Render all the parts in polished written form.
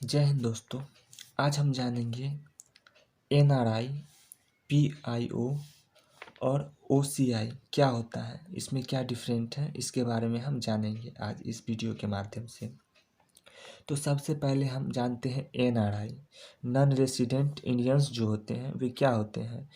जय हिंद दोस्तों। आज हम जानेंगे एनआरआई, पीआईओ और ओसीआई क्या होता है, इसमें क्या डिफरेंट है, इसके बारे में हम जानेंगे आज इस वीडियो के माध्यम से। तो सबसे पहले हम जानते हैं एनआरआई, नॉन रेसिडेंट इंडियंस जो होते हैं वे क्या होते हैं।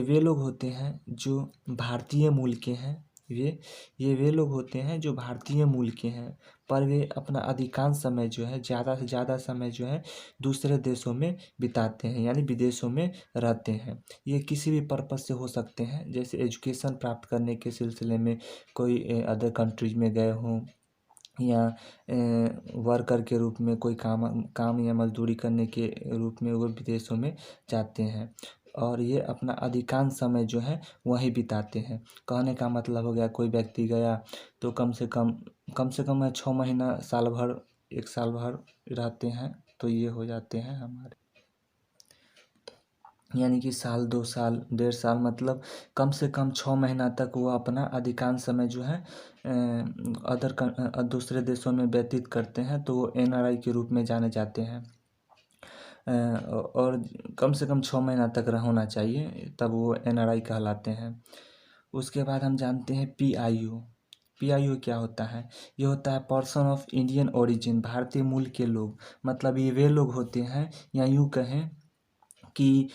वे लोग होते हैं जो भारतीय मूल के हैं। ये लोग होते हैं जो भारतीय मूल के हैं, पर वे अपना अधिकांश समय जो है, ज़्यादा से ज़्यादा समय जो है दूसरे देशों में बिताते हैं, यानी विदेशों में रहते हैं। ये किसी भी पर्पज़ से हो सकते हैं, जैसे एजुकेशन प्राप्त करने के सिलसिले में कोई अदर कंट्रीज में गए हों, या वर्कर के रूप में कोई काम या मजदूरी करने के रूप में वो विदेशों में जाते हैं, और ये अपना अधिकांश समय जो है वहीं बिताते हैं। कहने का मतलब हो गया, कोई व्यक्ति गया तो कम से कम 6 महीना, साल भर, 1 साल भर रहते हैं, तो ये हो जाते हैं हमारे, यानी कि साल, 2 साल, 1.5 साल, मतलब कम से कम 6 महीना तक वो अपना अधिकांश समय जो है दूसरे देशों में व्यतीत करते हैं, तो वो एनआरआई के रूप में जाने जाते हैं। और कम से कम 6 महीना तक होना चाहिए, तब वो एनआरआई कहलाते हैं। उसके बाद हम जानते हैं पीआईओ। पीआईओ क्या होता है? ये होता है पर्सन ऑफ इंडियन ओरिजिन, भारतीय मूल के लोग। मतलब ये वे लोग होते हैं, या यूँ कहें कि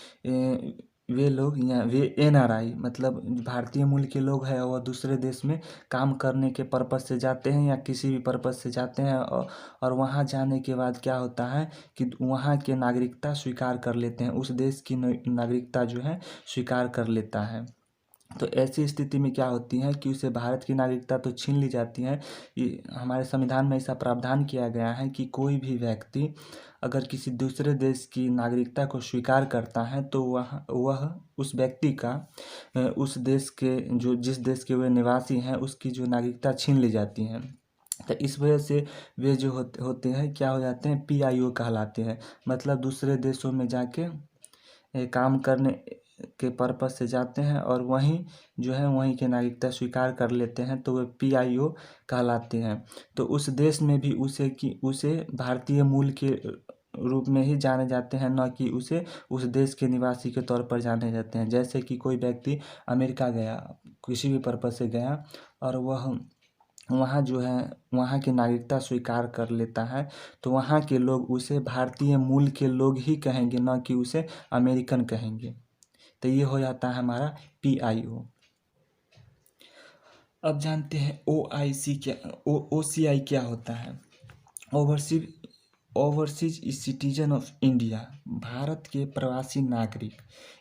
वे लोग, या वे एनआरआई, मतलब भारतीय मूल के लोग हैं और दूसरे देश में काम करने के पर्पज़ से जाते हैं या किसी भी पर्पज़ से जाते हैं, और वहाँ जाने के बाद क्या होता है कि वहाँ के नागरिकता स्वीकार कर लेते हैं, उस देश की नागरिकता जो है स्वीकार कर लेता है। तो ऐसी स्थिति में क्या होती है कि उसे भारत की नागरिकता तो छीन ली जाती है। ये हमारे संविधान में ऐसा प्रावधान किया गया है कि कोई भी व्यक्ति अगर किसी दूसरे देश की नागरिकता को स्वीकार करता है तो वह उस व्यक्ति का उस देश के, जिस देश के वे निवासी हैं, उसकी जो नागरिकता छीन ली जाती है। तो इस वजह से वे जो होते हैं, क्या हो जाते हैं, पीआईओ कहलाते हैं। मतलब दूसरे देशों में जाके काम करने के पर्पज़ से जाते हैं और वहीं जो है वहीं के नागरिकता स्वीकार कर लेते हैं, तो वे पीआईओ कहलाते हैं। तो उस देश में भी उसे भारतीय मूल के रूप में ही जाने जाते हैं, न कि उसे उस देश के निवासी के तौर पर जाने जाते हैं। जैसे कि कोई व्यक्ति अमेरिका गया, किसी भी पर्पज़ से गया, और वह वहाँ जो है वहाँ की नागरिकता स्वीकार कर लेता है, तो वहाँ के लोग उसे भारतीय मूल के लोग ही कहेंगे, न कि उसे अमेरिकन कहेंगे। तो ये हो जाता है हमारा पीआईओ। अब जानते हैं ओआईसी क्या, ओसीआई क्या होता है। Overseas citizen of India, Bharat के प्रवासी नागरिक।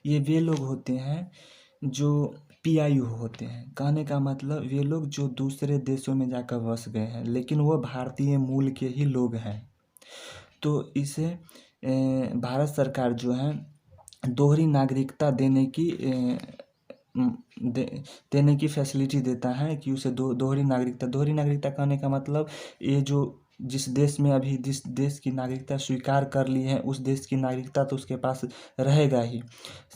ये वे लोग होते हैं जो पीआईओ होते हैं। कहने का मतलब वे लोग जो दूसरे देशों में जाकर बस गए हैं, लेकिन वो भारतीय मूल के ही लोग हैं। तो इसे भारत सरकार जो है दोहरी नागरिकता देने की फैसिलिटी देता है, कि उसे दोहरी नागरिकता कहने का मतलब ये जो जिस देश में अभी जिस देश की नागरिकता स्वीकार कर ली है, उस देश की नागरिकता तो उसके पास रहेगा ही,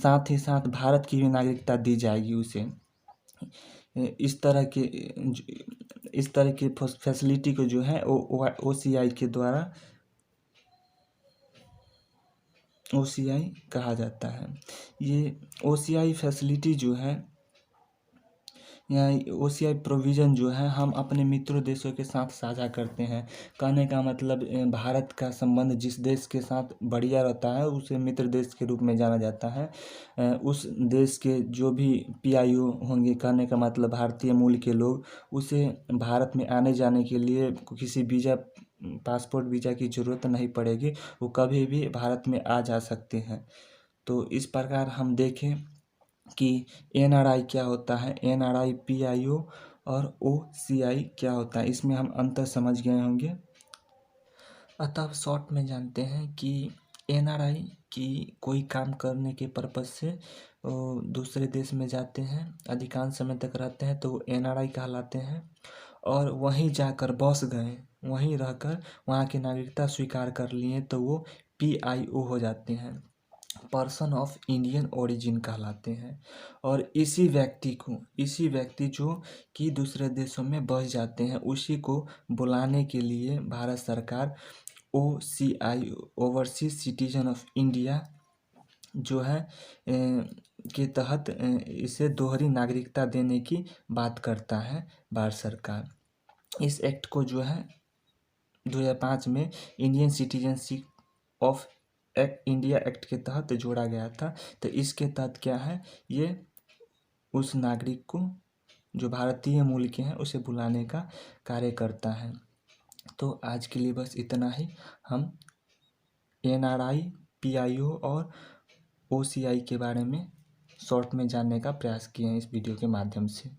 साथ ही साथ भारत की भी नागरिकता दी जाएगी उसे। इस तरह की फैसिलिटी को जो है ओसीआई के द्वारा ओसीआई कहा जाता है। ये ओसीआई फैसिलिटी जो है, या ओसीआई प्रोविज़न जो है, हम अपने मित्रों देशों के साथ साझा करते हैं। कहने का मतलब भारत का संबंध जिस देश के साथ बढ़िया रहता है उसे मित्र देश के रूप में जाना जाता है। उस देश के जो भी पीआईओ होंगे, कहने का मतलब भारतीय मूल के लोग, उसे भारत में आने जाने के लिए किसी पासपोर्ट वीज़ा की ज़रूरत नहीं पड़ेगी, वो कभी भी भारत में आ जा सकते हैं। तो इस प्रकार हम देखें कि एनआरआई क्या होता है, एनआरआई, पीआईओ और ओसीआई क्या होता है, इसमें हम अंतर समझ गए होंगे। अतः शॉर्ट में जानते हैं कि एनआरआई की कोई काम करने के पर्पज़ से दूसरे देश में जाते हैं, अधिकांश समय तक रहते हैं, तो एनआरआई कहलाते हैं। और वहीं जाकर बस गए, वहीं रहकर वहाँ की नागरिकता स्वीकार कर लिए, तो वो पीआईओ हो जाते हैं, पर्सन ऑफ इंडियन ओरिजिन कहलाते हैं। और इसी व्यक्ति जो कि दूसरे देशों में बस जाते हैं, उसी को बुलाने के लिए भारत सरकार OCI overseas citizen of India जो है के तहत इसे दोहरी नागरिकता देने की बात करता है भारत सरकार। इस एक्ट को जो है 2005 में Indian citizenship of India act के तहत जोड़ा गया था। तो इसके तहत क्या है, ये उस नागरिक को जो भारतीय मूल के हैं उसे बुलाने का कार्य करता है। तो आज के लिए बस इतना ही। हम NRI, PIO और OCI के बारे में शॉर्ट में जानने का प्रयास किए हैं इस वीडियो के माध्यम से।